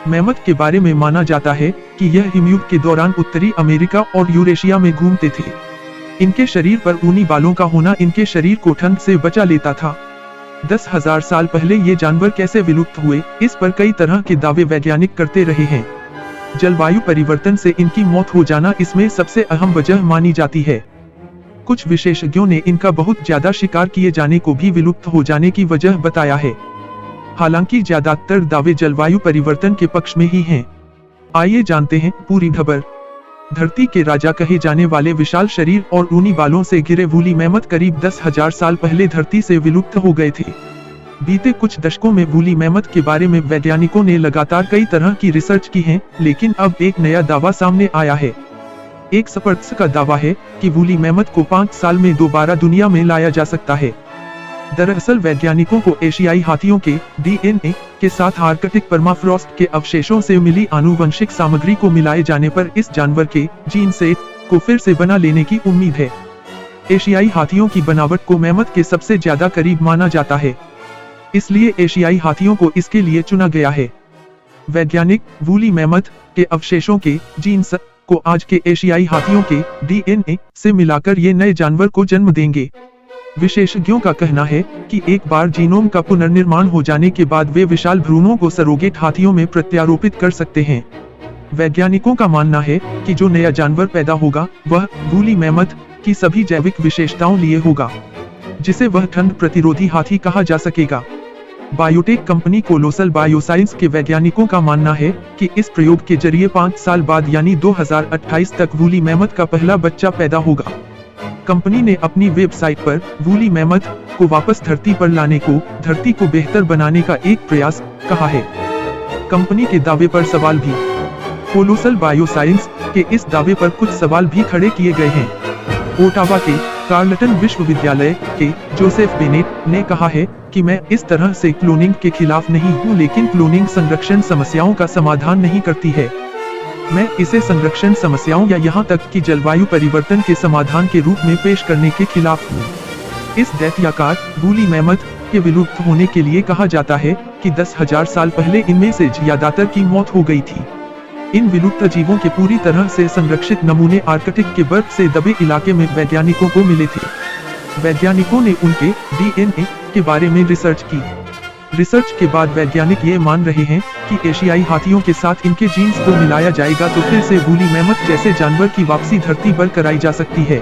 Mammoth के बारे में माना जाता है कि यह हिमयुग के दौरान उत्तरी अमेरिका और यूरेशिया में घूमते थे। इनके शरीर पर ऊनी बालों का होना इनके शरीर को ठंड से बचा लेता था। 10,000 साल पहले ये जानवर कैसे विलुप्त हुए, इस पर कई तरह के दावे वैज्ञानिक करते रहे हैं। जलवायु परिवर्तन से इनकी मौत हो जाना इसमें सबसे अहम वजह मानी जाती है। कुछ विशेषज्ञों ने इनका बहुत ज्यादा शिकार किए जाने को भी विलुप्त हो जाने की वजह बताया है। हालांकि ज्यादातर दावे जलवायु परिवर्तन के पक्ष में ही हैं। आइए जानते हैं पूरी खबर। धरती के राजा कहे जाने वाले विशाल शरीर और ऊनी बालों से घिरे वूली मैमथ करीब 10,000 साल पहले धरती से विलुप्त हो गए थे। बीते कुछ दशकों में वूली मैमथ के बारे में वैज्ञानिकों ने लगातार कई तरह की रिसर्च की है, लेकिन अब एक नया दावा सामने आया है। एक एक्सपर्ट्स का दावा है कि वूली मैमथ को 5 साल में दोबारा दुनिया में लाया जा सकता है। दरअसल वैज्ञानिकों को एशियाई हाथियों के डीएनए के साथ आर्कटिक परमाफ्रॉस्ट के अवशेषों से मिली आनुवंशिक सामग्री को मिलाए जाने पर इस जानवर के जीन सेट को फिर से बना लेने की उम्मीद है। एशियाई हाथियों की बनावट को मैमथ के सबसे ज्यादा करीब माना जाता है, इसलिए एशियाई हाथियों को इसके लिए चुना गया है। वैज्ञानिक वूली मैमथ के अवशेषों के जीन्स को आज के एशियाई हाथियों के डीएनए से मिलाकर ये नए जानवर को जन्म देंगे। विशेषज्ञों का कहना है कि एक बार जीनोम का पुनर्निर्माण हो जाने के बाद वे विशाल भ्रूणों को सरोगेट हाथियों में प्रत्यारोपित कर सकते हैं। वैज्ञानिकों का मानना है कि जो नया जानवर पैदा होगा वह वूली मैमथ की सभी जैविक विशेषताओं लिए होगा, जिसे वह ठंड प्रतिरोधी हाथी कहा जा सकेगा। बायोटेक कंपनी कोलोसल बायोसाइंस के वैज्ञानिकों का मानना है कि इस प्रयोग के जरिए 5 साल बाद यानी 2028 तक वूली मैमथ का पहला बच्चा पैदा होगा। कंपनी ने अपनी वेबसाइट पर वूली मैमथ को वापस धरती पर लाने को धरती को बेहतर बनाने का एक प्रयास कहा है। कंपनी के दावे पर सवाल भी। कोलोसल बायोसाइंस के इस दावे पर कुछ सवाल भी खड़े किए गए हैं। ओटावा के कार्लटन विश्वविद्यालय के जोसेफ बेनेट ने कहा है कि मैं इस तरह से क्लोनिंग के खिलाफ नहीं हूं, लेकिन क्लोनिंग संरक्षण समस्याओं का समाधान नहीं करती है। मैं इसे संरक्षण समस्याओं या यहां तक कि जलवायु परिवर्तन के समाधान के रूप में पेश करने के खिलाफ हूं। इस दैत्याकार वूली मैमथ के विलुप्त होने के लिए कहा जाता है कि 10,000 साल पहले इनमें से ज्यादातर की मौत हो गई थी। इन विलुप्त जीवों के पूरी तरह से संरक्षित नमूने आर्कटिक के बर्फ से दबे इलाके में वैज्ञानिकों को मिले थे। वैज्ञानिकों ने उनके डीएनए के बारे में रिसर्च की। रिसर्च के बाद वैज्ञानिक ये मान रहे हैं कि एशियाई हाथियों के साथ इनके जीन्स को मिलाया जाएगा तो फिर से वूली मैमथ जैसे जानवर की वापसी धरती पर कराई जा सकती है।